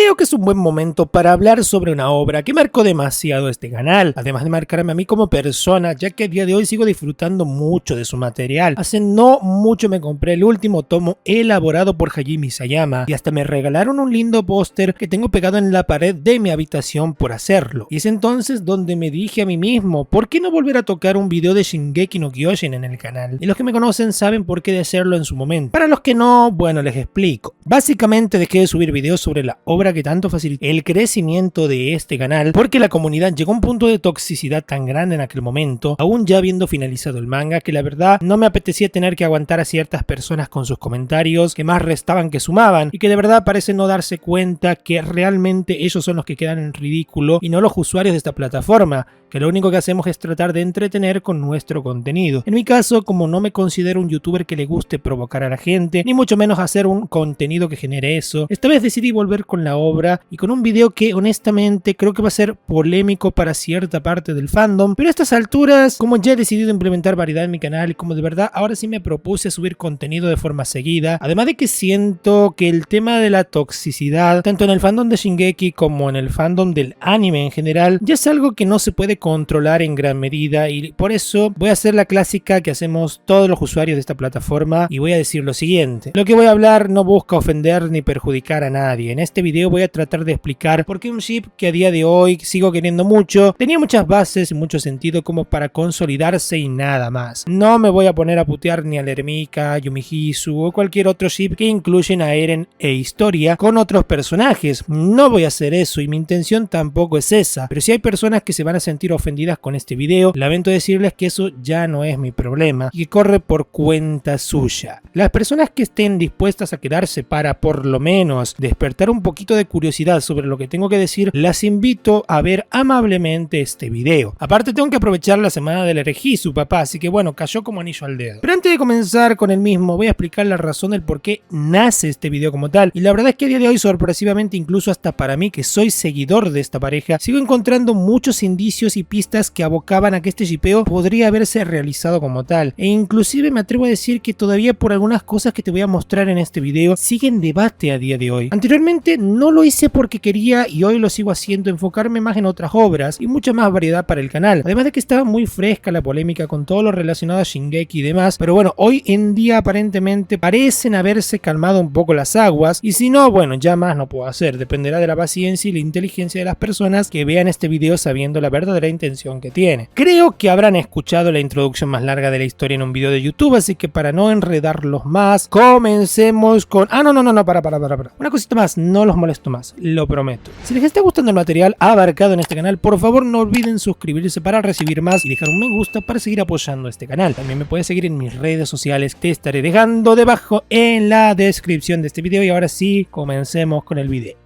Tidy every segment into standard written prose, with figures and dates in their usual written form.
Creo que es un buen momento para hablar sobre una obra que marcó demasiado este canal, además de marcarme a mí como persona, ya que a día de hoy sigo disfrutando mucho de su material. Hace no mucho me compré el último tomo elaborado por Hajime Isayama y hasta me regalaron un lindo póster que tengo pegado en la pared de mi habitación por hacerlo. Y es entonces donde me dije a mí mismo, ¿por qué no volver a tocar un video de Shingeki no Kyojin en el canal? Y los que me conocen saben por qué de hacerlo en su momento. Para los que no, bueno, les explico. Básicamente dejé de subir videos sobre la obra que tanto facilitó el crecimiento de este canal porque la comunidad llegó a un punto de toxicidad tan grande en aquel momento, aún ya habiendo finalizado el manga, que la verdad no me apetecía tener que aguantar a ciertas personas con sus comentarios que más restaban que sumaban y que de verdad parecen no darse cuenta que realmente ellos son los que quedan en ridículo y no los usuarios de esta plataforma, que lo único que hacemos es tratar de entretener con nuestro contenido. En mi caso, como no me considero un youtuber que le guste provocar a la gente, ni mucho menos hacer un contenido que genere eso, esta vez decidí volver con la obra y con un video que honestamente creo que va a ser polémico para cierta parte del fandom, pero a estas alturas, como ya he decidido implementar variedad en mi canal y como de verdad ahora sí me propuse subir contenido de forma seguida, además de que siento que el tema de la toxicidad, tanto en el fandom de Shingeki como en el fandom del anime en general, ya es algo que no se puede controlar en gran medida y por eso voy a hacer la clásica que hacemos todos los usuarios de esta plataforma y voy a decir lo siguiente. Lo que voy a hablar no busca ofender ni perjudicar a nadie. En este video voy a tratar de explicar por qué un ship que a día de hoy sigo queriendo mucho, tenía muchas bases y mucho sentido como para consolidarse y nada más. No me voy a poner a putear ni a Lermika, Yumihisu o cualquier otro ship que incluyen a Eren e Historia con otros personajes. No voy a hacer eso y mi intención tampoco es esa, pero si hay personas que se van a sentir ofendidas con este video, lamento decirles que eso ya no es mi problema y que corre por cuenta suya. Las personas que estén dispuestas a quedarse para por lo menos despertar un poquito de curiosidad sobre lo que tengo que decir, las invito a ver amablemente este video. Aparte tengo que aprovechar la semana del Erejisu, papá, así que bueno, cayó como anillo al dedo. Pero antes de comenzar con el mismo, voy a explicar la razón del por qué nace este video como tal, y la verdad es que a día de hoy, sorpresivamente, incluso hasta para mí que soy seguidor de esta pareja, sigo encontrando muchos indicios y pistas que abocaban a que este shipeo podría haberse realizado como tal, e inclusive me atrevo a decir que todavía por algunas cosas que te voy a mostrar en este video sigue en debate a día de hoy. Anteriormente no lo hice porque quería y hoy lo sigo haciendo, enfocarme más en otras obras y mucha más variedad para el canal, además de que estaba muy fresca la polémica con todo lo relacionado a Shingeki y demás, pero bueno, hoy en día aparentemente parecen haberse calmado un poco las aguas y si no, bueno, ya más no puedo hacer, dependerá de la paciencia y la inteligencia de las personas que vean este video sabiendo la verdadera intención que tiene. Creo que habrán escuchado la introducción más larga de la historia en un video de YouTube, así que para no enredarlos más, comencemos con... para. Una cosita más, no los molesto más, lo prometo. Si les está gustando el material abarcado en este canal, por favor no olviden suscribirse para recibir más y dejar un me gusta para seguir apoyando este canal. También me puedes seguir en mis redes sociales, te estaré dejando debajo en la descripción de este video y ahora sí, comencemos con el video.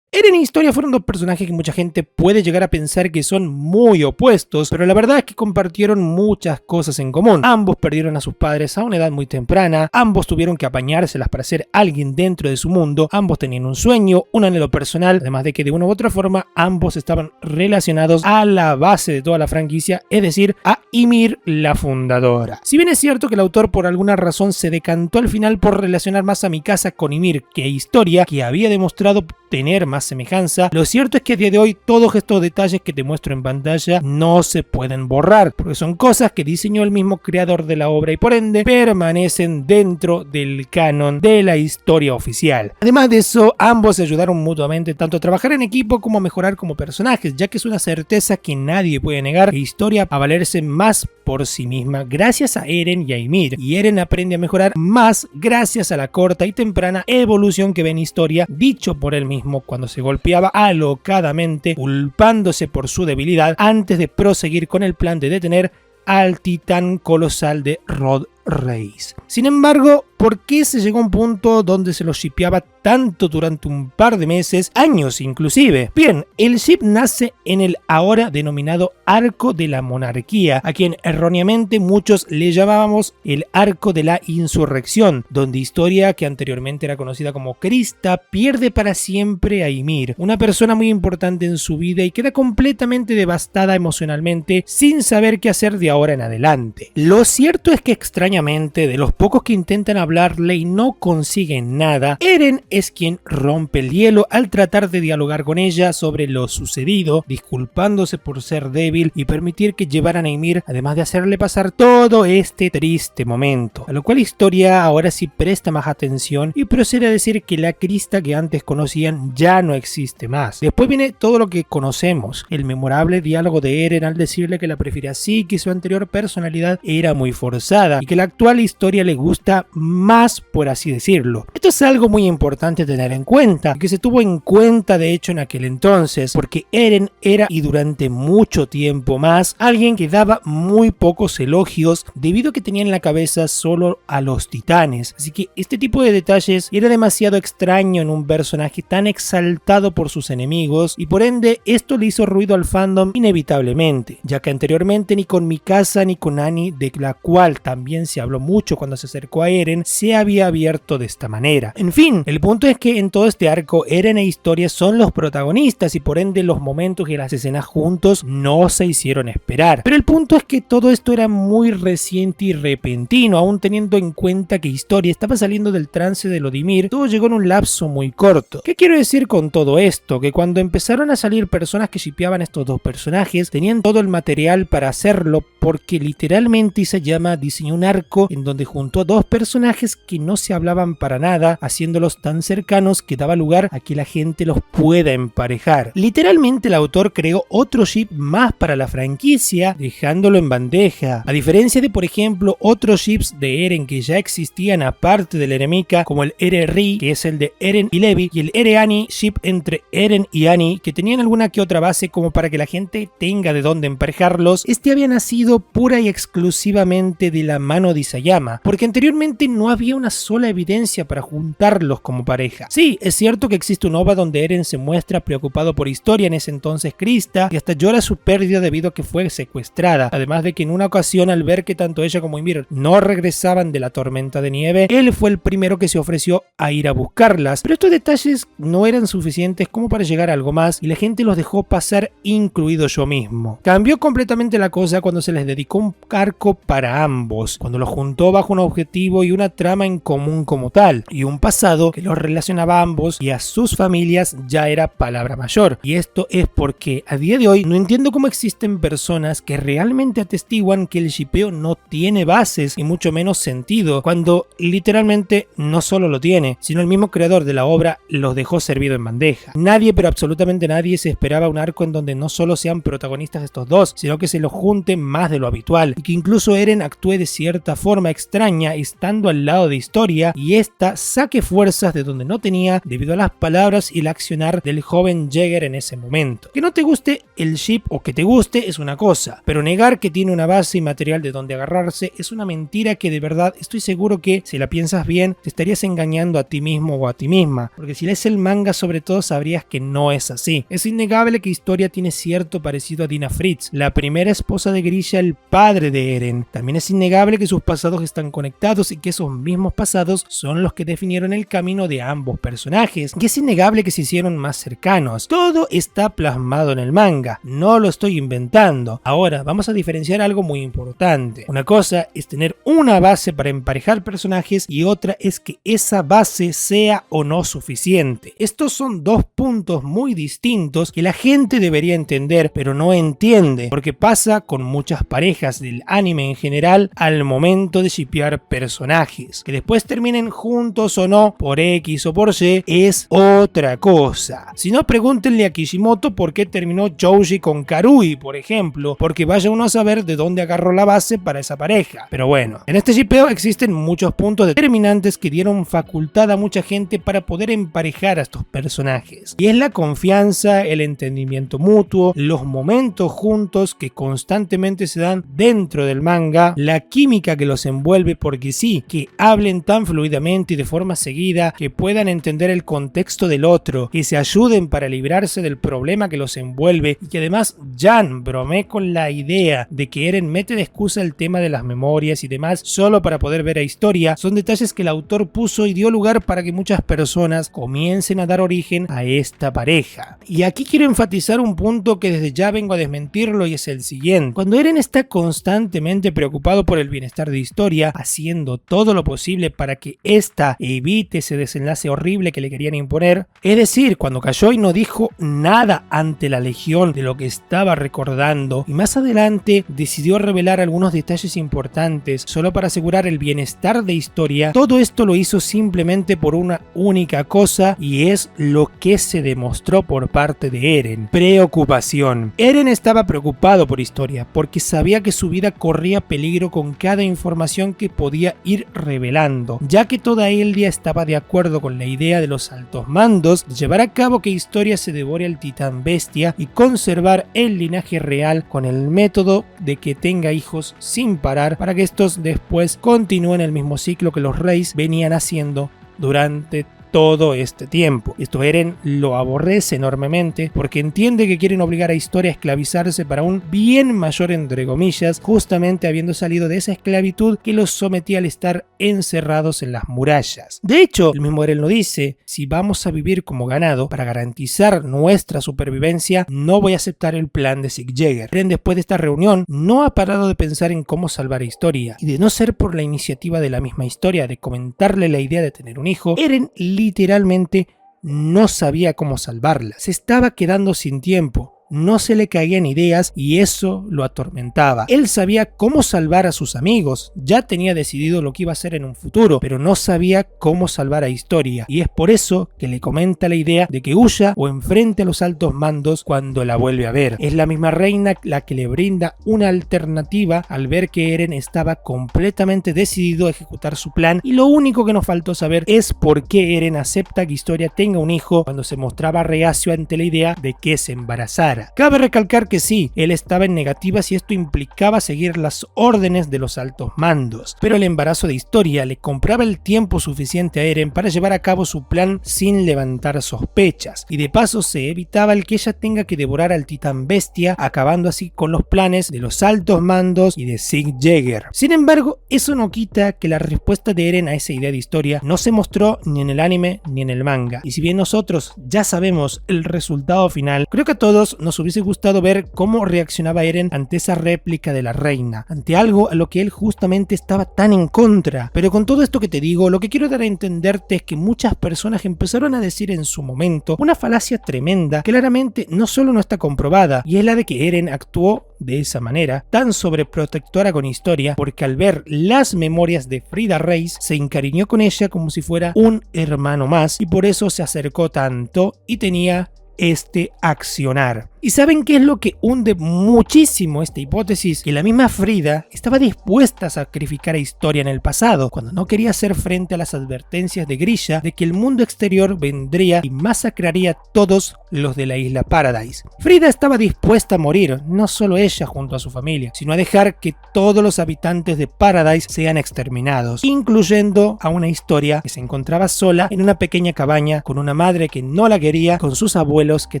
Eren y Historia fueron dos personajes que mucha gente puede llegar a pensar que son muy opuestos, pero la verdad es que compartieron muchas cosas en común. Ambos perdieron a sus padres a una edad muy temprana, ambos tuvieron que apañárselas para ser alguien dentro de su mundo, ambos tenían un sueño, un anhelo personal, además de que de una u otra forma ambos estaban relacionados a la base de toda la franquicia, es decir, a Ymir, la fundadora. Si bien es cierto que el autor por alguna razón se decantó al final por relacionar más a Mikasa con Ymir que Historia, que había demostrado tener más semejanza, lo cierto es que a día de hoy todos estos detalles que te muestro en pantalla no se pueden borrar, porque son cosas que diseñó el mismo creador de la obra y por ende permanecen dentro del canon de la historia oficial. Además de eso, ambos se ayudaron mutuamente tanto a trabajar en equipo como a mejorar como personajes, ya que es una certeza que nadie puede negar que Historia a valerse más por sí misma gracias a Eren y a Ymir, y Eren aprende a mejorar más gracias a la corta y temprana evolución que ve en Historia, dicho por él mismo cuando se golpeaba alocadamente, culpándose por su debilidad antes de proseguir con el plan de detener al titán colosal de Rod Reis. Sin embargo, ¿por qué se llegó a un punto donde se lo shippeaba tanto durante un par de meses, años inclusive? Bien, el ship nace en el ahora denominado Arco de la Monarquía, a quien erróneamente muchos le llamábamos el Arco de la Insurrección, donde Historia, que anteriormente era conocida como Krista, pierde para siempre a Ymir, una persona muy importante en su vida, y queda completamente devastada emocionalmente sin saber qué hacer de ahora en adelante. Lo cierto es que extraña extrañamente, de los pocos que intentan hablarle y no consiguen nada, Eren es quien rompe el hielo al tratar de dialogar con ella sobre lo sucedido, disculpándose por ser débil y permitir que llevaran a Ymir, además de hacerle pasar todo este triste momento. A lo cual Historia ahora sí presta más atención y procede a decir que la Krista que antes conocían ya no existe más. Después viene todo lo que conocemos, el memorable diálogo de Eren al decirle que la prefiere así, que su anterior personalidad era muy forzada y que la actual Historia le gusta más, por así decirlo. Esto es algo muy importante tener en cuenta, que se tuvo en cuenta de hecho en aquel entonces, porque Eren era y durante mucho tiempo más alguien que daba muy pocos elogios debido a que tenía en la cabeza solo a los titanes, así que este tipo de detalles era demasiado extraño en un personaje tan exaltado por sus enemigos y por ende esto le hizo ruido al fandom inevitablemente, ya que anteriormente ni con Mikasa ni con Annie, de la cual también se habló mucho cuando se acercó a Eren, se había abierto de esta manera. En fin, el punto es que en todo este arco Eren e Historia son los protagonistas y por ende los momentos y las escenas juntos no se hicieron esperar. Pero el punto es que todo esto era muy reciente y repentino, aún teniendo en cuenta que Historia estaba saliendo del trance de lo de Ymir, todo llegó en un lapso muy corto. ¿Qué quiero decir con todo esto? Que cuando empezaron a salir personas que shippeaban estos dos personajes, tenían todo el material para hacerlo, porque literalmente Isayama diseñó un arco en donde juntó a dos personajes que no se hablaban para nada, haciéndolos tan cercanos que daba lugar a que la gente los pueda emparejar. Literalmente el autor creó otro ship más para la franquicia, dejándolo en bandeja. A diferencia de, por ejemplo, otros ships de Eren que ya existían aparte del Eremika, como el Ere-Ri, que es el de Eren y Levi, y el Ere-Annie, ship entre Eren y Annie, que tenían alguna que otra base como para que la gente tenga de dónde emparejarlos. Este había nacido pura y exclusivamente de la mano de Isayama, porque anteriormente no había una sola evidencia para juntarlos como pareja. Sí, es cierto que existe un OVA donde Eren se muestra preocupado por Historia, en ese entonces Krista, y hasta llora su pérdida debido a que fue secuestrada, además de que en una ocasión al ver que tanto ella como Ymir no regresaban de la tormenta de nieve, él fue el primero que se ofreció a ir a buscarlas, pero estos detalles no eran suficientes como para llegar a algo más y la gente los dejó pasar, incluido yo mismo. Cambió completamente la cosa cuando se les dedicó un arco para ambos, cuando los juntó bajo un objetivo y una trama en común como tal, y un pasado que los relacionaba a ambos y a sus familias ya era palabra mayor. Y esto es porque a día de hoy no entiendo cómo existen personas que realmente atestiguan que el shippeo no tiene bases y mucho menos sentido, cuando literalmente no solo lo tiene, sino el mismo creador de la obra los dejó servido en bandeja. Nadie, pero absolutamente nadie, se esperaba un arco en donde no solo sean protagonistas estos dos, sino que se los junten más de lo habitual y que incluso Eren actúe de cierta forma extraña estando al lado de Historia y esta saque fuerzas de donde no tenía debido a las palabras y el accionar del joven Jäger en ese momento. Que no te guste el ship o que te guste es una cosa, pero negar que tiene una base y material de donde agarrarse es una mentira que de verdad estoy seguro que si la piensas bien te estarías engañando a ti mismo o a ti misma, porque si lees el manga sobre todo sabrías que no es así. Es innegable que Historia tiene cierto parecido a Dina Fritz, la primera esposa de Grisha, el padre de Eren. También es innegable que sus pasados están conectados y que esos mismos pasados son los que definieron el camino de ambos personajes, y es innegable que se hicieron más cercanos. Todo está plasmado en el manga, no lo estoy inventando. Ahora vamos a diferenciar algo muy importante. Una cosa es tener una base para emparejar personajes y otra es que esa base sea o no suficiente. Estos son dos puntos muy distintos que la gente debería entender, pero no entiende, porque pasa con muchas parejas del anime en general al momento de shippear personajes. Que después terminen juntos o no, por X o por Y, es otra cosa. Si no, pregúntenle a Kishimoto por qué terminó Joji con Karui, por ejemplo, porque vaya uno a saber de dónde agarró la base para esa pareja. Pero bueno, en este shippeo existen muchos puntos determinantes que dieron facultad a mucha gente para poder emparejar a estos personajes. Y es la confianza, el entendimiento mutuo, los momentos juntos que constantemente se dan dentro del manga, la química que los envuelve, porque sí, que hablen tan fluidamente y de forma seguida, que puedan entender el contexto del otro, que se ayuden para librarse del problema que los envuelve y que además Jan bromee con la idea de que Eren mete de excusa el tema de las memorias y demás solo para poder ver a Historia, son detalles que el autor puso y dio lugar para que muchas personas comiencen a dar origen a esta pareja. Y aquí quiero enfatizar un punto que desde ya vengo a desmentirlo y es el siguiente. Cuando Eren está constantemente preocupado por el bienestar bienestar de Historia, haciendo todo lo posible para que ésta evite ese desenlace horrible que le querían imponer. Es decir, cuando cayó y no dijo nada ante la Legión de lo que estaba recordando, y más adelante decidió revelar algunos detalles importantes solo para asegurar el bienestar de Historia, todo esto lo hizo simplemente por una única cosa, y es lo que se demostró por parte de Eren: preocupación. Eren estaba preocupado por Historia porque sabía que su vida corría peligro con cada información que podía ir revelando, ya que toda Eldia estaba de acuerdo con la idea de los altos mandos de llevar a cabo que Historia se devore al titán bestia y conservar el linaje real con el método de que tenga hijos sin parar, para que estos después continúen el mismo ciclo que los reyes venían haciendo durante todo este tiempo. Esto Eren lo aborrece enormemente porque entiende que quieren obligar a Historia a esclavizarse para un bien mayor, entre comillas, justamente habiendo salido de esa esclavitud que los sometía al estar encerrados en las murallas. De hecho, el mismo Eren lo dice: si vamos a vivir como ganado para garantizar nuestra supervivencia, no voy a aceptar el plan de Sieg Jäger. Eren, después de esta reunión, no ha parado de pensar en cómo salvar a Historia, y de no ser por la iniciativa de la misma Historia de comentarle la idea de tener un hijo, Eren literalmente no sabía cómo salvarla. Se estaba quedando sin tiempo. No se le caían ideas y eso lo atormentaba. Él sabía cómo salvar a sus amigos, ya tenía decidido lo que iba a hacer en un futuro, pero no sabía cómo salvar a Historia, y es por eso que le comenta la idea de que huya o enfrente a los altos mandos cuando la vuelve a ver. Es la misma reina la que le brinda una alternativa al ver que Eren estaba completamente decidido a ejecutar su plan, y lo único que nos faltó saber es por qué Eren acepta que Historia tenga un hijo cuando se mostraba reacio ante la idea de que se embarazara. Cabe recalcar que sí, él estaba en negativas y esto implicaba seguir las órdenes de los altos mandos, pero el embarazo de Historia le compraba el tiempo suficiente a Eren para llevar a cabo su plan sin levantar sospechas, y de paso se evitaba el que ella tenga que devorar al titán bestia, acabando así con los planes de los altos mandos y de Sieg Jäger. Sin embargo, eso no quita que la respuesta de Eren a esa idea de Historia no se mostró ni en el anime ni en el manga, y si bien nosotros ya sabemos el resultado final, creo que a todos nos hubiese gustado ver cómo reaccionaba Eren ante esa réplica de la reina, ante algo a lo que él justamente estaba tan en contra. Pero con todo esto que te digo, lo que quiero dar a entenderte es que muchas personas empezaron a decir en su momento una falacia tremenda que claramente no solo no está comprobada, y es la de que Eren actuó de esa manera, tan sobreprotectora con Historia, porque al ver las memorias de Frida Reiss se encariñó con ella como si fuera un hermano más, y por eso se acercó tanto y tenía este accionar. ¿Y saben qué es lo que hunde muchísimo esta hipótesis? Que la misma Frida estaba dispuesta a sacrificar a Historia en el pasado, cuando no quería hacer frente a las advertencias de Grisha de que el mundo exterior vendría y masacraría a todos los de la isla Paradise. Frida estaba dispuesta a morir, no solo ella junto a su familia, sino a dejar que todos los habitantes de Paradise sean exterminados, incluyendo a una Historia que se encontraba sola en una pequeña cabaña con una madre que no la quería, con sus abuelos que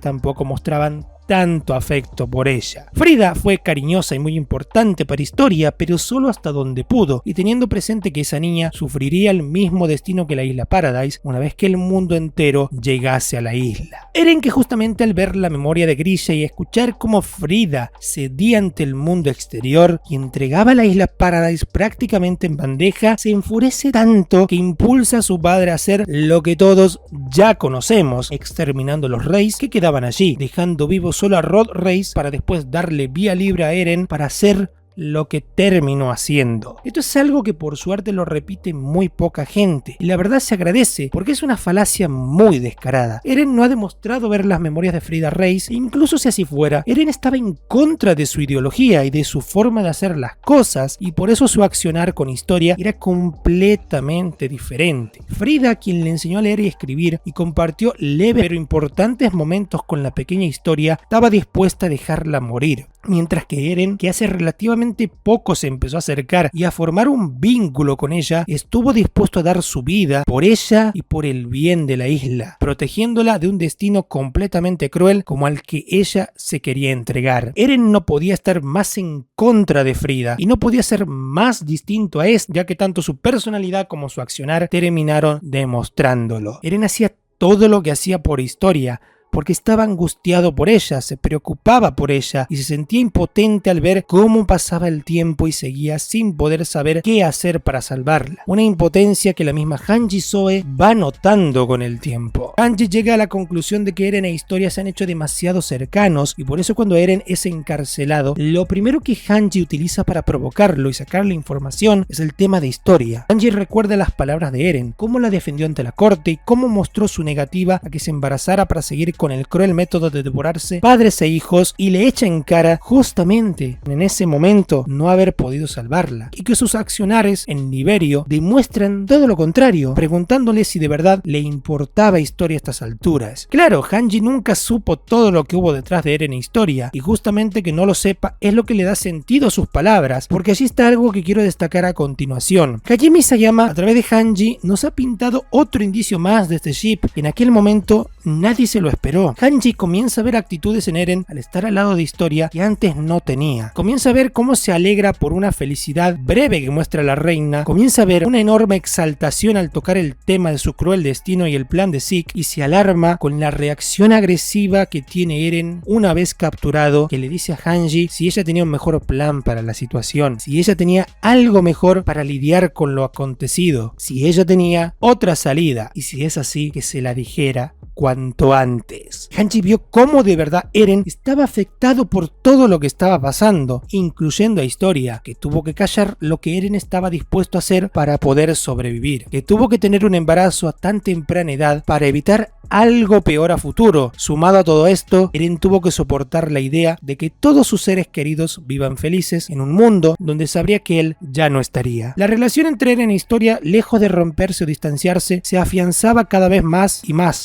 tampoco mostraban tanto afecto por ella. Frida fue cariñosa y muy importante para Historia, pero solo hasta donde pudo, y teniendo presente que esa niña sufriría el mismo destino que la isla Paradise una vez que el mundo entero llegase a la isla. Eren, que justamente al ver la memoria de Grisha y escuchar cómo Frida cedía ante el mundo exterior y entregaba la isla Paradise prácticamente en bandeja, se enfurece tanto que impulsa a su padre a hacer lo que todos ya conocemos, exterminando a los reyes que quedaban allí, dejando vivos solo a Rod Reiss para después darle vía libre a Eren para hacer lo que terminó haciendo. Esto es algo que por suerte lo repite muy poca gente, y la verdad se agradece porque es una falacia muy descarada. Eren no ha demostrado ver las memorias de Frida Reiss, e incluso si así fuera, Eren estaba en contra de su ideología y de su forma de hacer las cosas, y por eso su accionar con Historia era completamente diferente. Frida, quien le enseñó a leer y escribir y compartió leves pero importantes momentos con la pequeña Historia, estaba dispuesta a dejarla morir, mientras que Eren, que hace relativamente poco se empezó a acercar y a formar un vínculo con ella, estuvo dispuesto a dar su vida por ella y por el bien de la isla, protegiéndola de un destino completamente cruel como al que ella se quería entregar. Eren no podía estar más en contra de Frida y no podía ser más distinto a esta, ya que tanto su personalidad como su accionar terminaron demostrándolo. Eren hacía todo lo que hacía por Historia, porque estaba angustiado por ella, se preocupaba por ella y se sentía impotente al ver cómo pasaba el tiempo y seguía sin poder saber qué hacer para salvarla. Una impotencia que la misma Hanji Soe va notando con el tiempo. Hanji llega a la conclusión de que Eren e Historia se han hecho demasiado cercanos y por eso cuando Eren es encarcelado, lo primero que Hanji utiliza para provocarlo y sacarle información es el tema de Historia. Hanji recuerda las palabras de Eren, cómo la defendió ante la corte y cómo mostró su negativa a que se embarazara para seguir con el cruel método de devorarse padres e hijos, y le echa en cara justamente en ese momento no haber podido salvarla, y que sus accionares en Liberio demuestran todo lo contrario, preguntándole si de verdad le importaba Historia a estas alturas. Claro, Hanji nunca supo todo lo que hubo detrás de Eren e Historia, y justamente que no lo sepa es lo que le da sentido a sus palabras, porque allí está algo que quiero destacar a continuación. Hajime Isayama, a través de Hanji, nos ha pintado otro indicio más de este ship, que en aquel momento nadie se lo esperó. Hanji comienza a ver actitudes en Eren al estar al lado de Historia que antes no tenía. Comienza a ver cómo se alegra por una felicidad breve que muestra la reina, comienza a ver una enorme exaltación al tocar el tema de su cruel destino y el plan de Zeke, y se alarma con la reacción agresiva que tiene Eren una vez capturado, que le dice a Hanji si ella tenía un mejor plan para la situación, si ella tenía algo mejor para lidiar con lo acontecido, si ella tenía otra salida, y si es así, que se la dijera cuanto antes. Hanji vio cómo de verdad Eren estaba afectado por todo lo que estaba pasando, incluyendo a Historia, que tuvo que callar lo que Eren estaba dispuesto a hacer para poder sobrevivir, que tuvo que tener un embarazo a tan temprana edad para evitar algo peor a futuro. Sumado a todo esto, Eren tuvo que soportar la idea de que todos sus seres queridos vivan felices en un mundo donde sabría que él ya no estaría. La relación entre Eren e Historia, lejos de romperse o distanciarse, se afianzaba cada vez más,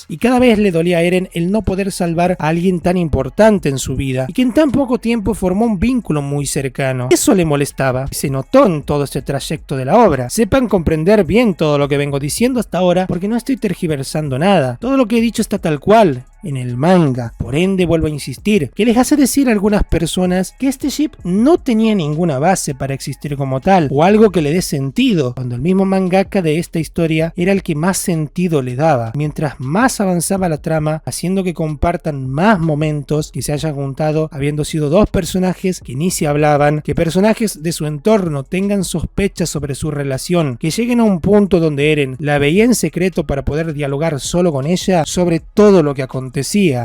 y cada vez le dolía a Eren el no poder salvar a alguien tan importante en su vida, y que en tan poco tiempo formó un vínculo muy cercano. Eso le molestaba, y se notó en todo este trayecto de la obra. Sepan comprender bien todo lo que vengo diciendo hasta ahora, porque no estoy tergiversando nada. Todo lo que he dicho está tal cual en el manga. Por ende, vuelvo a insistir, que les hace decir a algunas personas que este ship no tenía ninguna base para existir como tal, o algo que le dé sentido, cuando el mismo mangaka de esta historia era el que más sentido le daba. Mientras más avanzaba la trama, haciendo que compartan más momentos, que se hayan juntado habiendo sido dos personajes que ni se hablaban, que personajes de su entorno tengan sospechas sobre su relación, que lleguen a un punto donde Eren la veía en secreto para poder dialogar solo con ella sobre todo lo que acontecía.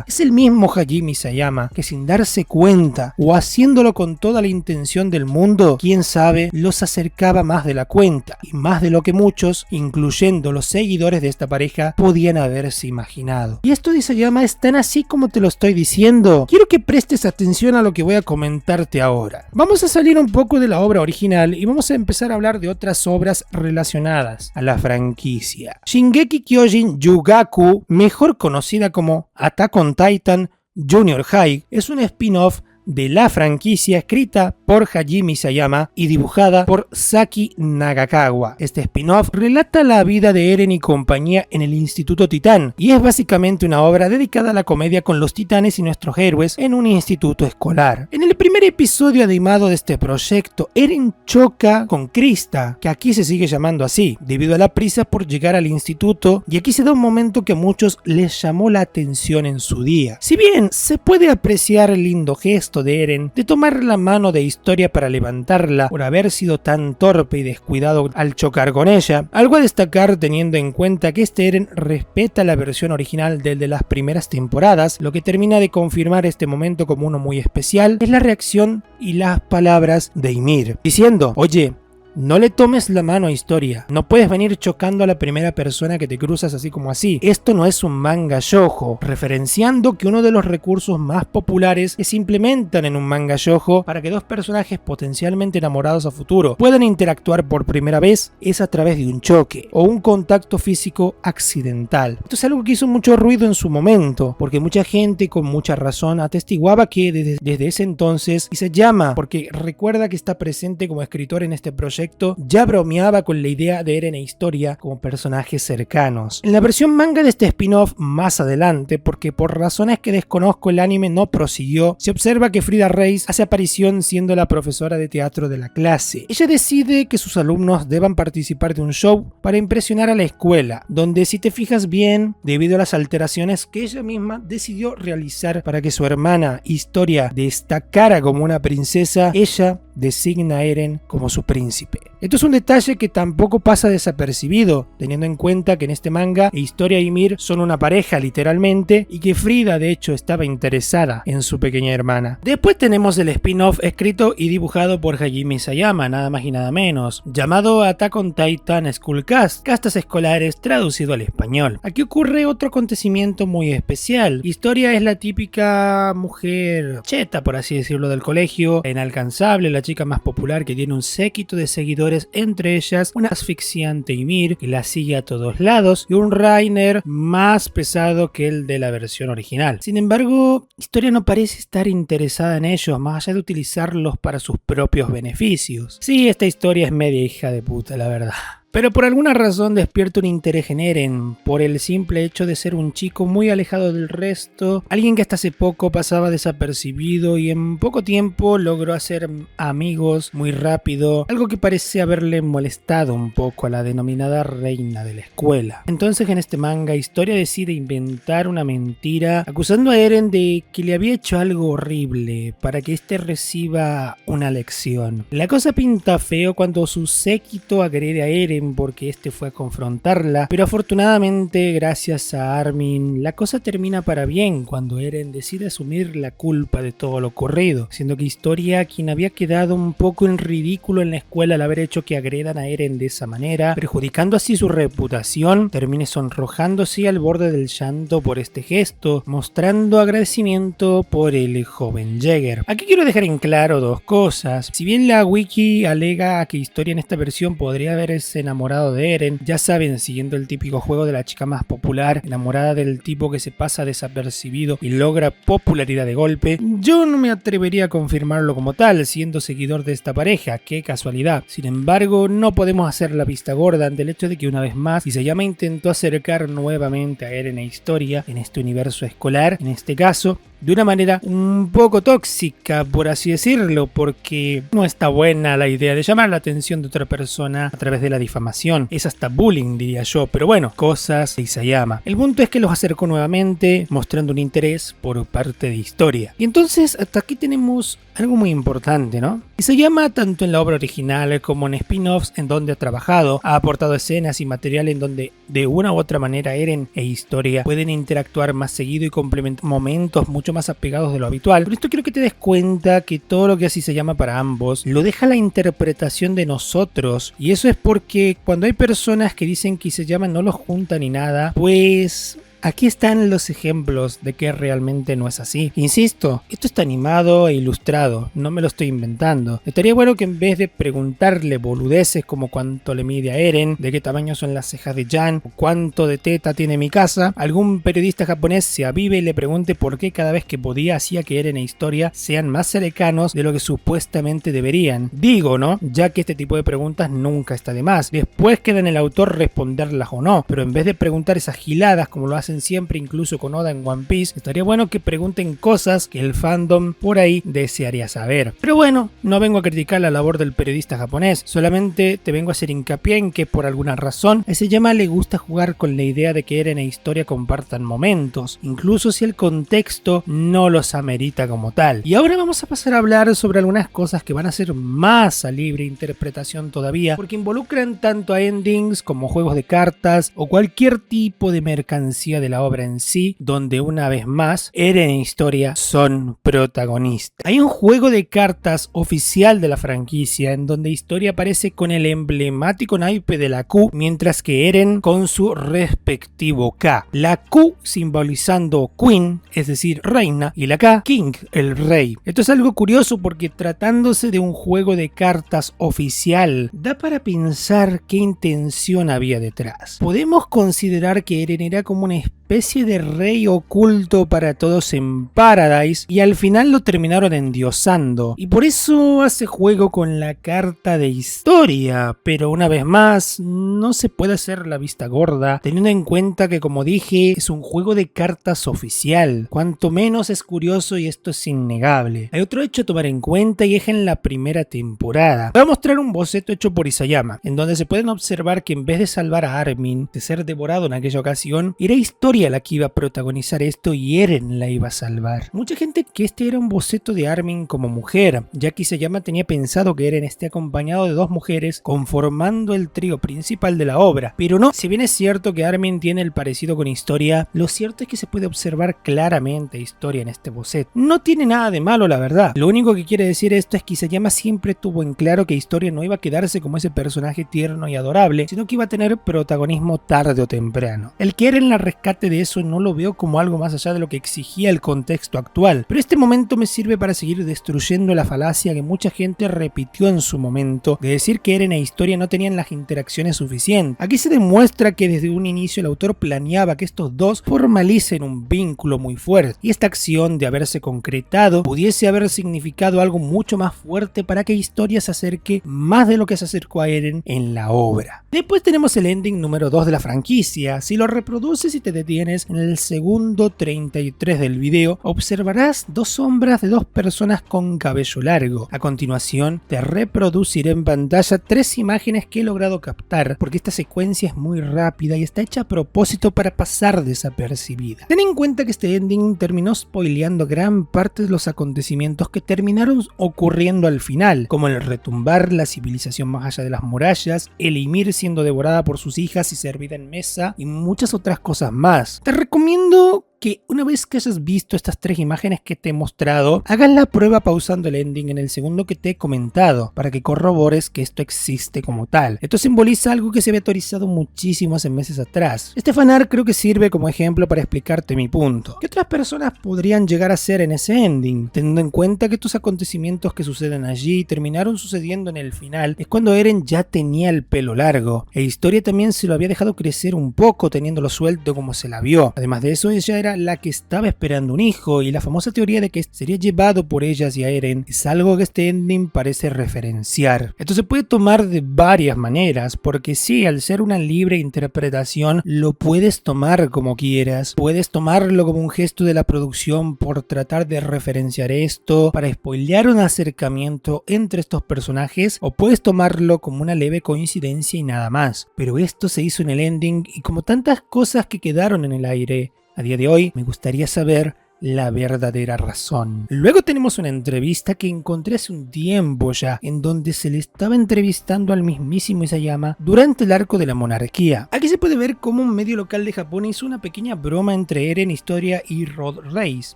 Es el mismo Hajime Isayama que, sin darse cuenta o haciéndolo con toda la intención del mundo, quién sabe, los acercaba más de la cuenta y más de lo que muchos, incluyendo los seguidores de esta pareja, podían haberse imaginado. Y esto de Isayama es tan así como te lo estoy diciendo. Quiero que prestes atención a lo que voy a comentarte ahora. Vamos a salir un poco de la obra original y vamos a empezar a hablar de otras obras relacionadas a la franquicia. Shingeki Kyojin Yugaku, mejor conocida como Attack on Titan Junior High, es un spin-off de la franquicia escrita por Hajime Isayama y dibujada por Saki Nagakawa. Este spin-off relata la vida de Eren y compañía en el Instituto Titán y es básicamente una obra dedicada a la comedia con los titanes y nuestros héroes en un instituto escolar. En el primer episodio animado de este proyecto, Eren choca con Krista, que aquí se sigue llamando así, debido a la prisa por llegar al instituto, y aquí se da un momento que a muchos les llamó la atención en su día. Si bien se puede apreciar el lindo gesto de Eren de tomar la mano de Historia para levantarla por haber sido tan torpe y descuidado al chocar con ella, algo a destacar teniendo en cuenta que este Eren respeta la versión original del de las primeras temporadas, lo que termina de confirmar este momento como uno muy especial, es la reacción y las palabras de Ymir, diciendo: oye, no le tomes la mano a Historia. No puedes venir chocando a la primera persona que te cruzas así como así. Esto no es un manga shoujo, referenciando que uno de los recursos más populares que se implementan en un manga shoujo para que dos personajes potencialmente enamorados a futuro puedan interactuar por primera vez es a través de un choque o un contacto físico accidental. Esto es algo que hizo mucho ruido en su momento, porque mucha gente con mucha razón atestiguaba que desde ese entonces Isayama, porque recuerda que está presente como escritor en este proyecto, proyecto ya bromeaba con la idea de Eren e Historia como personajes cercanos. En la versión manga de este spin-off más adelante, porque por razones que desconozco el anime no prosiguió, se observa que Frida Reis hace aparición siendo la profesora de teatro de la clase. Ella decide que sus alumnos deban participar de un show para impresionar a la escuela, donde si te fijas bien, debido a las alteraciones que ella misma decidió realizar para que su hermana Historia destacara como una princesa, ella designa a Eren como su príncipe. Esto es un detalle que tampoco pasa desapercibido, teniendo en cuenta que en este manga Historia y Ymir son una pareja literalmente, y que Frida de hecho estaba interesada en su pequeña hermana. Después tenemos el spin-off escrito y dibujado por Hajime Isayama, nada más y nada menos, llamado Attack on Titan School Cast, castas escolares traducido al español. Aquí ocurre otro acontecimiento muy especial. Historia es la típica mujer cheta, por así decirlo, del colegio, inalcanzable, la chica más popular que tiene un séquito de seguidores, entre ellas una asfixiante Ymir que la sigue a todos lados y un Reiner más pesado que el de la versión original. Sin embargo, Historia no parece estar interesada en ellos, más allá de utilizarlos para sus propios beneficios. Sí, esta historia es media hija de puta, la verdad. Pero por alguna razón despierta un interés en Eren, por el simple hecho de ser un chico muy alejado del resto, alguien que hasta hace poco pasaba desapercibido y en poco tiempo logró hacer amigos muy rápido, algo que parece haberle molestado un poco a la denominada reina de la escuela. Entonces en este manga Historia decide inventar una mentira acusando a Eren de que le había hecho algo horrible para que éste reciba una lección. La cosa pinta feo cuando su séquito agrede a Eren porque este fue a confrontarla, pero afortunadamente gracias a Armin la cosa termina para bien cuando Eren decide asumir la culpa de todo lo ocurrido, siendo que Historia, quien había quedado un poco en ridículo en la escuela al haber hecho que agredan a Eren de esa manera, perjudicando así su reputación, termine sonrojándose al borde del llanto por este gesto, mostrando agradecimiento por el joven Jäger. Aquí quiero dejar en claro dos cosas. Si bien la wiki alega que Historia en esta versión podría haberse enamorado de Eren, ya saben, siguiendo el típico juego de la chica más popular, enamorada del tipo que se pasa desapercibido y logra popularidad de golpe, yo no me atrevería a confirmarlo como tal, siendo seguidor de esta pareja, qué casualidad. Sin embargo, no podemos hacer la vista gorda ante el hecho de que una vez más Isayama intentó acercar nuevamente a Eren e Historia en este universo escolar, en este caso, de una manera un poco tóxica, por así decirlo, porque no está buena la idea de llamar la atención de otra persona a través de la difamación. Es hasta bullying, diría yo, pero bueno, cosas de Isayama. El punto es que los acercó nuevamente, mostrando un interés por parte de Historia. Y entonces, hasta aquí tenemos algo muy importante, ¿no? Isayama, tanto en la obra original como en spin-offs en donde ha trabajado, ha aportado escenas y material en donde de una u otra manera Eren e Historia pueden interactuar más seguido y complementar momentos mucho más apegados de lo habitual. Por esto quiero que te des cuenta que todo lo que así se llama para ambos lo deja la interpretación de nosotros, y eso es porque cuando hay personas que dicen que se llaman no los junta ni nada, pues aquí están los ejemplos de que realmente no es así. Insisto, esto está animado e ilustrado, no me lo estoy inventando. Estaría bueno que en vez de preguntarle boludeces como cuánto le mide a Eren, de qué tamaño son las cejas de Jan, o cuánto de teta tiene mi casa, algún periodista japonés se avive y le pregunte por qué cada vez que podía hacía que Eren e Historia sean más cercanos de lo que supuestamente deberían. Digo, ¿no? Ya que este tipo de preguntas nunca está de más. Después queda en el autor responderlas o no, pero en vez de preguntar esas giladas como lo hacen siempre, incluso con Oda en One Piece, estaría bueno que pregunten cosas que el fandom por ahí desearía saber. Pero bueno, no vengo a criticar la labor del periodista japonés, solamente te vengo a hacer hincapié en que por alguna razón a Isayama le gusta jugar con la idea de que Eren e Historia compartan momentos, incluso si el contexto no los amerita como tal. Y ahora vamos a pasar a hablar sobre algunas cosas que van a ser más a libre interpretación todavía, porque involucran tanto a endings como juegos de cartas o cualquier tipo de mercancía de la obra en sí, donde una vez más Eren e Historia son protagonistas. Hay un juego de cartas oficial de la franquicia en donde Historia aparece con el emblemático naipe de la Q, mientras que Eren con su respectivo K. La Q simbolizando Queen, es decir, reina, y la K, King, el rey. Esto es algo curioso porque tratándose de un juego de cartas oficial, da para pensar qué intención había detrás. Podemos considerar que Eren era como una especie especie de rey oculto para todos en Paradise y al final lo terminaron endiosando. Y por eso hace juego con la carta de historia, pero una vez más, no se puede hacer la vista gorda, teniendo en cuenta que, como dije, es un juego de cartas oficial. Cuanto menos es curioso y esto es innegable. Hay otro hecho a tomar en cuenta y es en la primera temporada. Voy a mostrar un boceto hecho por Isayama, en donde se pueden observar que en vez de salvar a Armin de ser devorado en aquella ocasión, era Historia la que iba a protagonizar esto y Eren la iba a salvar. Mucha gente que este era un boceto de Armin como mujer, ya que Isayama tenía pensado que Eren esté acompañado de dos mujeres conformando el trío principal de la obra, pero no. Si bien es cierto que Armin tiene el parecido con Historia, lo cierto es que se puede observar claramente Historia en este boceto. No tiene nada de malo, la verdad. Lo único que quiere decir esto es que Isayama siempre tuvo en claro que Historia no iba a quedarse como ese personaje tierno y adorable, sino que iba a tener protagonismo tarde o temprano. El que Eren la rescate de eso no lo veo como algo más allá de lo que exigía el contexto actual, pero este momento me sirve para seguir destruyendo la falacia que mucha gente repitió en su momento de decir que Eren e Historia no tenían las interacciones suficientes. Aquí se demuestra que desde un inicio el autor planeaba que estos dos formalicen un vínculo muy fuerte, y esta acción de haberse concretado pudiese haber significado algo mucho más fuerte para que Historia se acerque más de lo que se acercó a Eren en la obra. Después tenemos el ending número 2 de la franquicia. Si lo reproduces y te detienes en el segundo 33 del video, observarás dos sombras de dos personas con cabello largo. A continuación te reproduciré en pantalla 3 imágenes que he logrado captar, porque esta secuencia es muy rápida y está hecha a propósito para pasar desapercibida. Ten en cuenta que este ending terminó spoileando gran parte de los acontecimientos que terminaron ocurriendo al final, como el retumbar la civilización más allá de las murallas, el Ymir siendo devorada por sus hijas y servida en mesa, y muchas otras cosas más. Te recomiendo que una vez que hayas visto estas 3 imágenes que te he mostrado, hagas la prueba pausando el ending en el segundo que te he comentado, para que corrobores que esto existe como tal. Esto simboliza algo que se había teorizado muchísimo hace meses atrás. Este fanart creo que sirve como ejemplo para explicarte mi punto. ¿Qué otras personas podrían llegar a ser en ese ending? Teniendo en cuenta que estos acontecimientos que suceden allí terminaron sucediendo en el final, es cuando Eren ya tenía el pelo largo, e Historia también se lo había dejado crecer un poco teniéndolo suelto como se la vio. Además de eso, ella era la que estaba esperando un hijo, y la famosa teoría de que sería llevado por ella hacia Eren es algo que este ending parece referenciar. Esto se puede tomar de varias maneras, porque sí, al ser una libre interpretación lo puedes tomar como quieras. Puedes tomarlo como un gesto de la producción por tratar de referenciar esto, para spoilear un acercamiento entre estos personajes, o puedes tomarlo como una leve coincidencia y nada más. Pero esto se hizo en el ending, y como tantas cosas que quedaron en el aire, a día de hoy me gustaría saber la verdadera razón. Luego tenemos una entrevista que encontré hace un tiempo ya, en donde se le estaba entrevistando al mismísimo Isayama durante el arco de la monarquía. Aquí se puede ver cómo un medio local de Japón hizo una pequeña broma entre Eren, Historia y Rod Reis.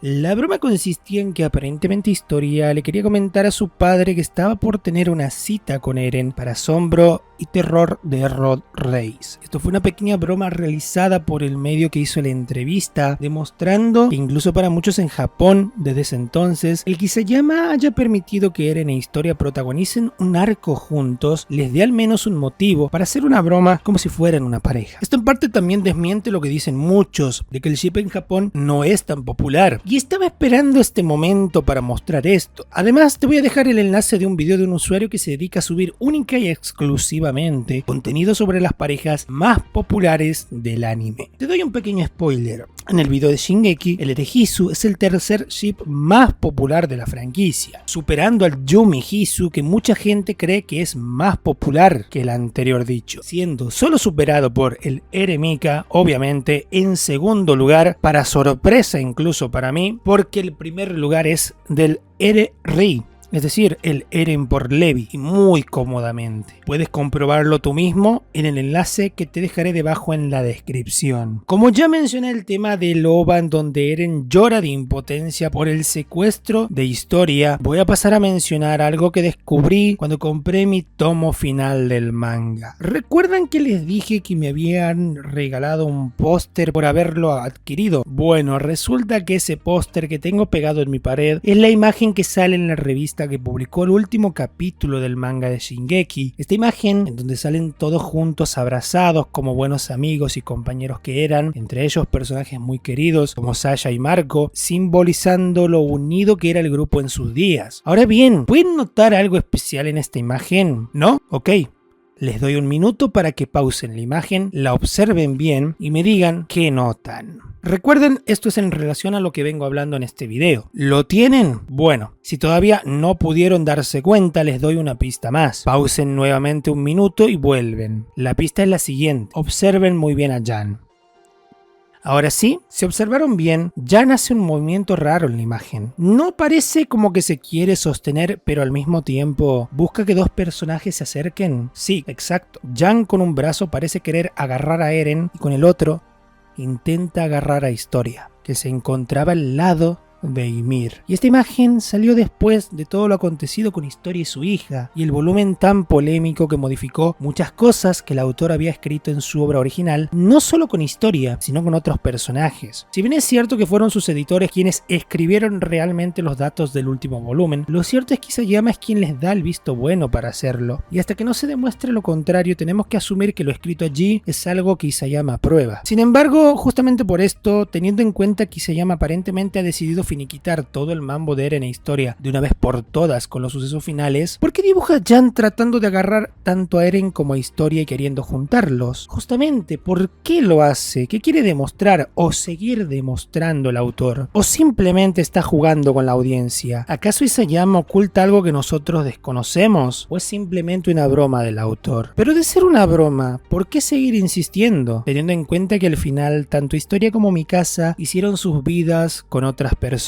La broma consistía en que aparentemente Historia le quería comentar a su padre que estaba por tener una cita con Eren, para asombro y terror de Rod Reis. Esto fue una pequeña broma realizada por el medio que hizo la entrevista, demostrando que incluso para muchos en Japón desde ese entonces, el que Isayama haya permitido que Eren e Historia protagonicen un arco juntos les dé al menos un motivo para hacer una broma como si fueran una pareja. Esto en parte también desmiente lo que dicen muchos, de que el ship en Japón no es tan popular, y estaba esperando este momento para mostrar esto. Además, te voy a dejar el enlace de un video de un usuario que se dedica a subir única y exclusivamente contenido sobre las parejas más populares del anime. Te doy un pequeño spoiler. En el video de Shingeki, el Erehisu es el tercer ship más popular de la franquicia, superando al Yumi Hisu, que mucha gente cree que es más popular que el anterior dicho, siendo solo superado por el Eremika, obviamente en segundo lugar, para sorpresa incluso para mí, porque el primer lugar es del Ere-Ri, es decir, el Eren por Levi, y muy cómodamente. Puedes comprobarlo tú mismo en el enlace que te dejaré debajo en la descripción. Como ya mencioné el tema del OVA en donde Eren llora de impotencia por el secuestro de Historia, voy a pasar a mencionar algo que descubrí cuando compré mi tomo final del manga. ¿Recuerdan que les dije que me habían regalado un póster por haberlo adquirido? Bueno, resulta que ese póster que tengo pegado en mi pared es la imagen que sale en la revista revista que publicó el último capítulo del manga de Shingeki. Esta imagen en donde salen todos juntos abrazados como buenos amigos y compañeros que eran, entre ellos personajes muy queridos como Sasha y Marco, simbolizando lo unido que era el grupo en sus días. Ahora bien, ¿pueden notar algo especial en esta imagen? ¿No? Ok. Les doy un minuto para que pausen la imagen, la observen bien y me digan qué notan. Recuerden, esto es en relación a lo que vengo hablando en este video. ¿Lo tienen? Bueno, si todavía no pudieron darse cuenta, les doy una pista más. Pausen nuevamente un minuto y vuelven. La pista es la siguiente. Observen muy bien a Jan. Ahora sí, si observaron bien, Jan hace un movimiento raro en la imagen. No parece como que se quiere sostener, pero al mismo tiempo busca que dos personajes se acerquen. Sí, exacto. Jan con un brazo parece querer agarrar a Eren y con el otro intenta agarrar a Historia, que se encontraba al lado de Ymir. Y esta imagen salió después de todo lo acontecido con Historia y su hija, y el volumen tan polémico que modificó muchas cosas que el autor había escrito en su obra original, no solo con Historia, sino con otros personajes. Si bien es cierto que fueron sus editores quienes escribieron realmente los datos del último volumen, lo cierto es que Isayama es quien les da el visto bueno para hacerlo, y hasta que no se demuestre lo contrario, tenemos que asumir que lo escrito allí es algo que Isayama aprueba. Sin embargo, justamente por esto, teniendo en cuenta que Isayama aparentemente ha decidido finiquitar todo el mambo de Eren e Historia de una vez por todas con los sucesos finales, ¿por qué dibuja a Jan tratando de agarrar tanto a Eren como a Historia y queriendo juntarlos? Justamente, ¿por qué lo hace? ¿Qué quiere demostrar o seguir demostrando el autor? ¿O simplemente está jugando con la audiencia? ¿Acaso Isayama oculta algo que nosotros desconocemos? ¿O es simplemente una broma del autor? Pero de ser una broma, ¿por qué seguir insistiendo? Teniendo en cuenta que al final tanto Historia como Mikasa hicieron sus vidas con otras personas.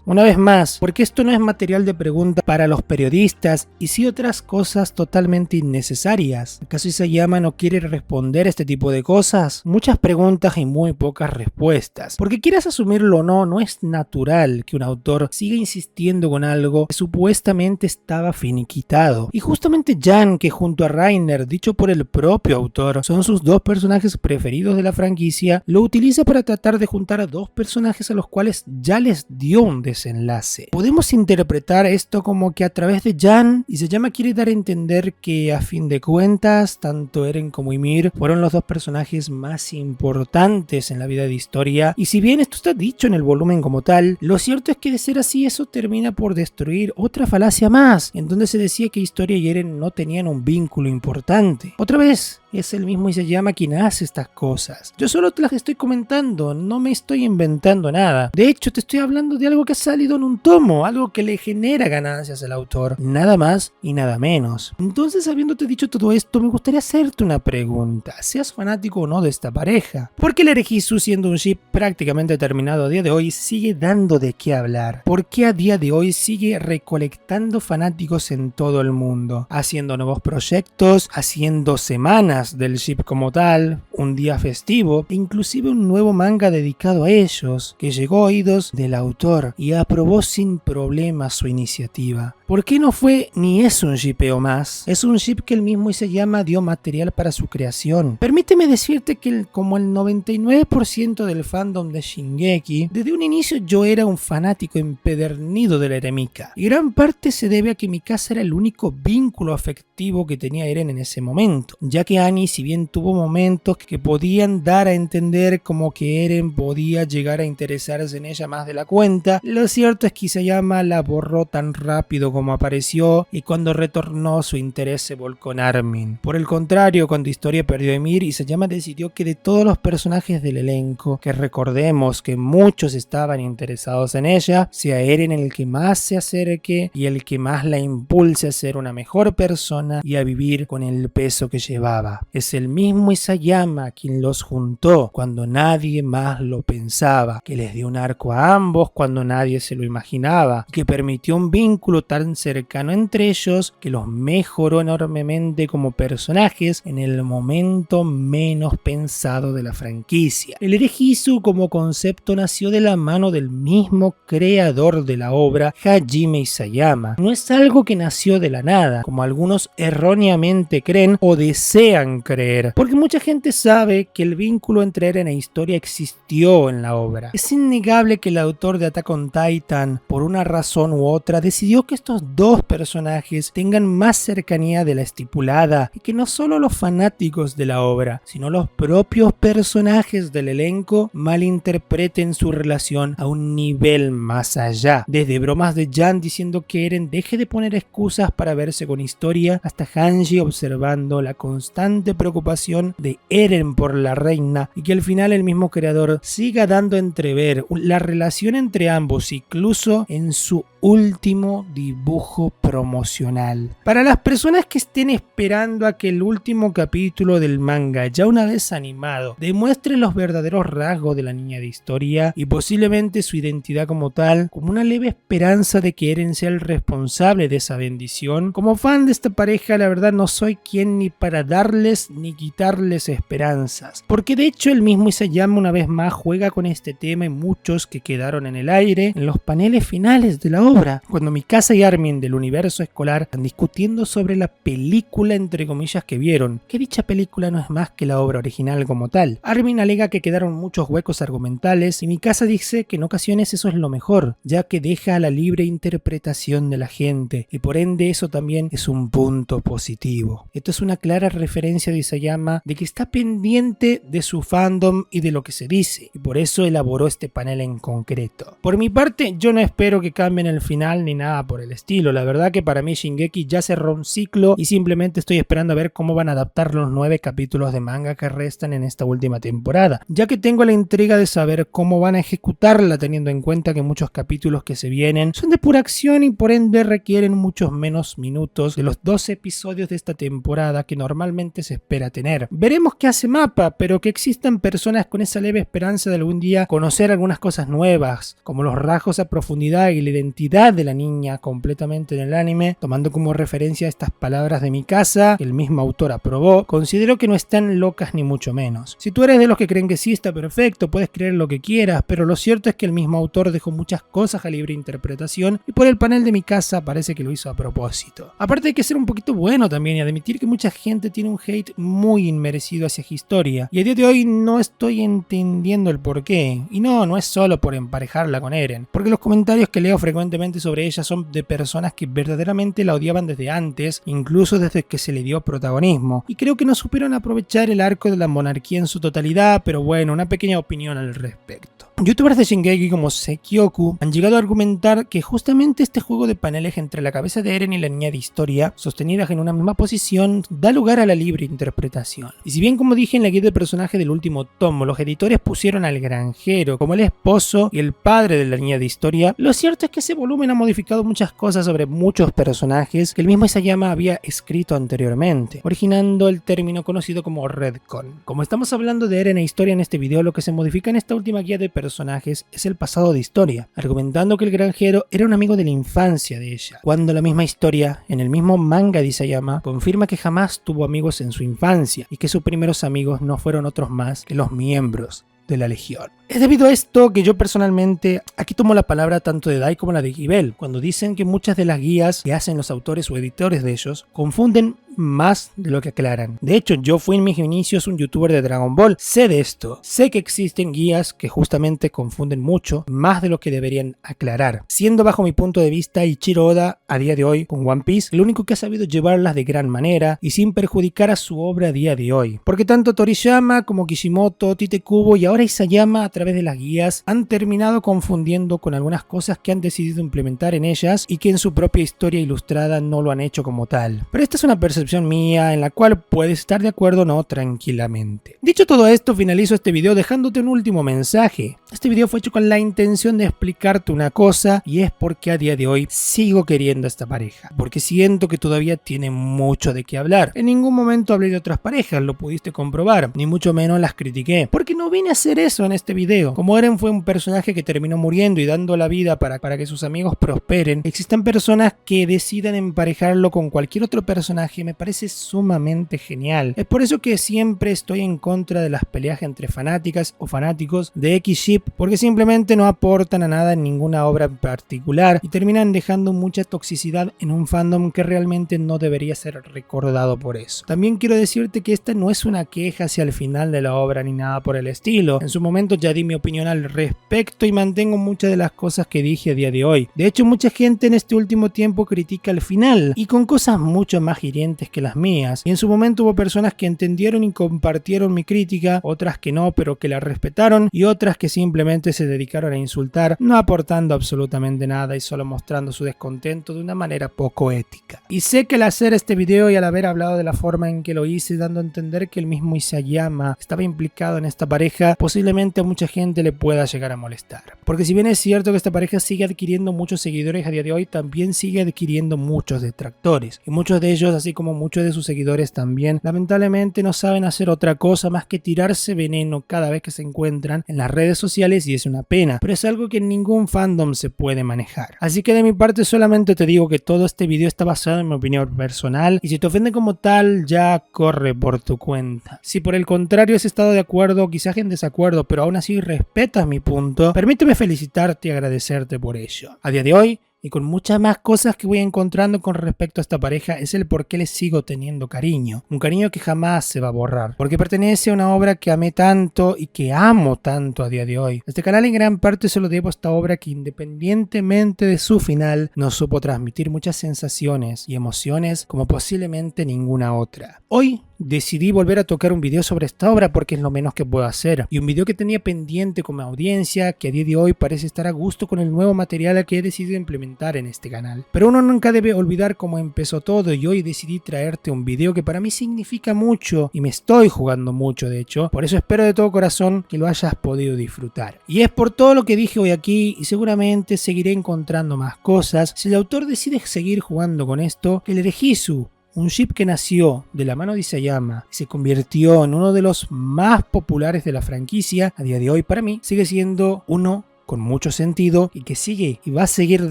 Una vez más, porque esto no es material de pregunta para los periodistas y sí otras cosas totalmente innecesarias. ¿Acaso Isayama no quiere responder este tipo de cosas? Muchas preguntas y muy pocas respuestas. Porque quieras asumirlo o no, no es natural que un autor siga insistiendo con algo que supuestamente estaba finiquitado. Y justamente Jan, que junto a Reiner, dicho por el propio autor, son sus dos personajes preferidos de la franquicia, lo utiliza para tratar de juntar a dos personajes a los cuales ya les dio un desenlace. Podemos interpretar esto como que a través de Jan, Isayama quiere dar a entender que a fin de cuentas, tanto Eren como Ymir fueron los dos personajes más importantes en la vida de Historia, y si bien esto está dicho en el volumen como tal, lo cierto es que de ser así eso termina por destruir otra falacia más, en donde se decía que Historia y Eren no tenían un vínculo importante. Otra vez, es el mismo Isayama quien hace estas cosas. Yo solo te las estoy comentando, no me estoy inventando nada. De hecho, te estoy hablando de algo que ha salido en un tomo, algo que le genera ganancias al autor, nada más y nada menos. Entonces, habiéndote dicho todo esto, me gustaría hacerte una pregunta, seas fanático o no de esta pareja. ¿Por qué el Eregisu, siendo un ship prácticamente terminado a día de hoy, sigue dando de qué hablar? ¿Por qué a día de hoy sigue recolectando fanáticos en todo el mundo? Haciendo nuevos proyectos, haciendo semanas del ship como tal, un día festivo e inclusive un nuevo manga dedicado a ellos, que llegó a oídos del autor y aprobó sin problema su iniciativa. ¿Por qué no fue ni es un shipeo más? Es un ship que el mismo Isayama dio material para su creación. Permíteme decirte que como el 99% del fandom de Shingeki, desde un inicio yo era un fanático empedernido de la Eremika, y gran parte se debe a que Mikasa era el único vínculo afectivo que tenía Eren en ese momento, ya que Annie, si bien tuvo momentos que podían dar a entender como que Eren podía llegar a interesarse en ella más de la cuenta, lo cierto es que Isayama la borró tan rápido como apareció, y cuando retornó su interés se volcó en Armin. Por el contrario, cuando Historia perdió a Ymir, Isayama decidió que de todos los personajes del elenco, que recordemos que muchos estaban interesados en ella, sea Eren el que más se acerque y el que más la impulse a ser una mejor persona y a vivir con el peso que llevaba. Es el mismo Isayama quien los juntó cuando nadie más lo pensaba, que les dio un arco a ambos cuando nadie se lo imaginaba, que permitió un vínculo tan cercano entre ellos que los mejoró enormemente como personajes en el momento menos pensado de la franquicia. El Eregisu como concepto nació de la mano del mismo creador de la obra, Hajime Isayama. No es algo que nació de la nada, como algunos erróneamente creen o desean creer, porque mucha gente sabe que el vínculo entre Eren e Historia existió en la obra. Es innegable que el autor de Attack on Titan, por una razón u otra, decidió que estos estos dos personajes tengan más cercanía de la estipulada y que no solo los fanáticos de la obra, sino los propios personajes del elenco malinterpreten su relación a un nivel más allá. Desde bromas de Jan diciendo que Eren deje de poner excusas para verse con Historia, hasta Hanji observando la constante preocupación de Eren por la reina y que al final el mismo creador siga dando a entrever la relación entre ambos, incluso en su último dibujo promocional. Para las personas que estén esperando a que el último capítulo del manga, ya una vez animado, demuestre los verdaderos rasgos de la niña de Historia y posiblemente su identidad como tal, como una leve esperanza de que Eren sea el responsable de esa bendición, como fan de esta pareja la verdad no soy quien ni para darles ni quitarles esperanzas, porque de hecho el mismo Isayama una vez más juega con este tema y muchos que quedaron en el aire en los paneles finales de la obra, cuando Mikasa y Armin del universo escolar están discutiendo sobre la película entre comillas que vieron, que dicha película no es más que la obra original como tal. Armin alega que quedaron muchos huecos argumentales y Mikasa dice que en ocasiones eso es lo mejor, ya que deja a la libre interpretación de la gente y por ende eso también es un punto positivo. Esto es una clara referencia de Isayama de que está pendiente de su fandom y de lo que se dice y por eso elaboró este panel en concreto. Por mi parte yo no espero que cambien el final ni nada por el estilo, la verdad que para mí Shingeki ya cerró un ciclo y simplemente estoy esperando a ver cómo van a adaptar los 9 capítulos de manga que restan en esta última temporada, ya que tengo la intriga de saber cómo van a ejecutarla teniendo en cuenta que muchos capítulos que se vienen son de pura acción y por ende requieren muchos menos minutos de los 12 episodios de esta temporada que normalmente se espera tener. Veremos qué hace Mappa, pero que existan personas con esa leve esperanza de algún día conocer algunas cosas nuevas, como los rasgos a profundidad y la identidad de la niña completamente en el anime, tomando como referencia estas palabras de Mikasa que el mismo autor aprobó, considero que no están locas ni mucho menos. Si tú eres de los que creen que sí está perfecto, puedes creer lo que quieras, pero lo cierto es que el mismo autor dejó muchas cosas a libre interpretación y por el panel de Mikasa parece que lo hizo a propósito. Aparte hay que ser un poquito bueno también y admitir que mucha gente tiene un hate muy inmerecido hacia Historia y a día de hoy no estoy entendiendo el porqué, y no es solo por emparejarla con Eren, porque los comentarios que leo frecuentemente sobre ella son de personas que verdaderamente la odiaban desde antes, incluso desde que se le dio protagonismo, y creo que no supieron aprovechar el arco de la monarquía en su totalidad, pero bueno, una pequeña opinión al respecto. Youtubers de Shingeki como Sekioku han llegado a argumentar que justamente este juego de paneles entre la cabeza de Eren y la niña de Historia, sostenidas en una misma posición, da lugar a la libre interpretación. Y si bien como dije en la guía de personaje del último tomo, los editores pusieron al granjero como el esposo y el padre de la niña de Historia, lo cierto es que ese volumen ha modificado muchas cosas sobre muchos personajes que el mismo Isayama había escrito anteriormente, originando el término conocido como retcon. Como estamos hablando de Eren e Historia en este video, lo que se modifica en esta última guía de personajes es el pasado de Historia, argumentando que el granjero era un amigo de la infancia de ella, cuando la misma Historia, en el mismo manga de Isayama, confirma que jamás tuvo amigos en su infancia y que sus primeros amigos no fueron otros más que los miembros de la Legión. Es debido a esto que yo personalmente aquí tomo la palabra tanto de Dai como la de Gibel, cuando dicen que muchas de las guías que hacen los autores o editores de ellos confunden más de lo que aclaran. De hecho, yo fui en mis inicios un youtuber de Dragon Ball, sé de esto, sé que existen guías que justamente confunden mucho, más de lo que deberían aclarar, siendo bajo mi punto de vista Ichiro Oda a día de hoy con One Piece el único que ha sabido llevarlas de gran manera y sin perjudicar a su obra a día de hoy, porque tanto Toriyama como Kishimoto, Tite Kubo y ahora Isayama a través de las guías han terminado confundiendo con algunas cosas que han decidido implementar en ellas y que en su propia historia ilustrada no lo han hecho como tal. Pero esta es una percepción mía en la cual puedes estar de acuerdo o no tranquilamente. Dicho todo esto, finalizo este video dejándote un último mensaje. Este video fue hecho con la intención de explicarte una cosa y es porque a día de hoy sigo queriendo a esta pareja, porque siento que todavía tiene mucho de qué hablar. En ningún momento hablé de otras parejas, lo pudiste comprobar, ni mucho menos las critiqué, porque no vine a hacer eso en este video. Como Eren fue un personaje que terminó muriendo y dando la vida para que sus amigos prosperen, existen personas que decidan emparejarlo con cualquier otro personaje. Me me parece sumamente genial. Es por eso que siempre estoy en contra de las peleas entre fanáticas o fanáticos de X-Ship, porque simplemente no aportan a nada en ninguna obra en particular y terminan dejando mucha toxicidad en un fandom que realmente no debería ser recordado por eso. También quiero decirte que esta no es una queja hacia el final de la obra ni nada por el estilo. En su momento ya di mi opinión al respecto y mantengo muchas de las cosas que dije a día de hoy. De hecho, mucha gente en este último tiempo critica el final y con cosas mucho más hirientes que las mías, y en su momento hubo personas que entendieron y compartieron mi crítica, otras que no pero que la respetaron, y otras que simplemente se dedicaron a insultar, no aportando absolutamente nada y solo mostrando su descontento de una manera poco ética. Y sé que al hacer este video y al haber hablado de la forma en que lo hice, dando a entender que el mismo Isayama estaba implicado en esta pareja, posiblemente a mucha gente le pueda llegar a molestar. Porque si bien es cierto que esta pareja sigue adquiriendo muchos seguidores a día de hoy, también sigue adquiriendo muchos detractores, y muchos de ellos, así como muchos de sus seguidores también, lamentablemente no saben hacer otra cosa más que tirarse veneno cada vez que se encuentran en las redes sociales, y es una pena, pero es algo que en ningún fandom se puede manejar. Así que de mi parte solamente te digo que todo este video está basado en mi opinión personal, y si te ofende como tal, ya corre por tu cuenta. Si por el contrario has estado de acuerdo o quizás en desacuerdo, pero aún así respetas mi punto, permíteme felicitarte y agradecerte por ello. A día de hoy, y con muchas más cosas que voy encontrando con respecto a esta pareja, es el por qué les sigo teniendo cariño. Un cariño que jamás se va a borrar, porque pertenece a una obra que amé tanto y que amo tanto a día de hoy. Este canal en gran parte se lo debo a esta obra que, independientemente de su final, nos supo transmitir muchas sensaciones y emociones como posiblemente ninguna otra. Hoy decidí volver a tocar un video sobre esta obra porque es lo menos que puedo hacer, y un video que tenía pendiente con mi audiencia, que a día de hoy parece estar a gusto con el nuevo material que he decidido implementar en este canal. Pero uno nunca debe olvidar cómo empezó todo, y hoy decidí traerte un video que para mí significa mucho y me estoy jugando mucho, de hecho. Por eso espero de todo corazón que lo hayas podido disfrutar. Y es por todo lo que dije hoy aquí, y seguramente seguiré encontrando más cosas, si el autor decide seguir jugando con esto, el Erehisu, un ship que nació de la mano de Isayama y se convirtió en uno de los más populares de la franquicia, a día de hoy para mí sigue siendo uno con mucho sentido y que sigue y va a seguir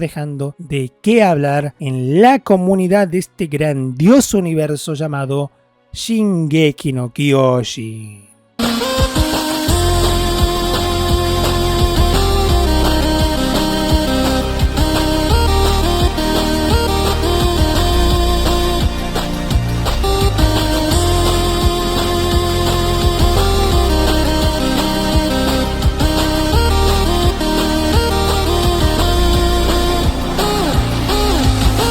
dejando de qué hablar en la comunidad de este grandioso universo llamado Shingeki no Kyojin.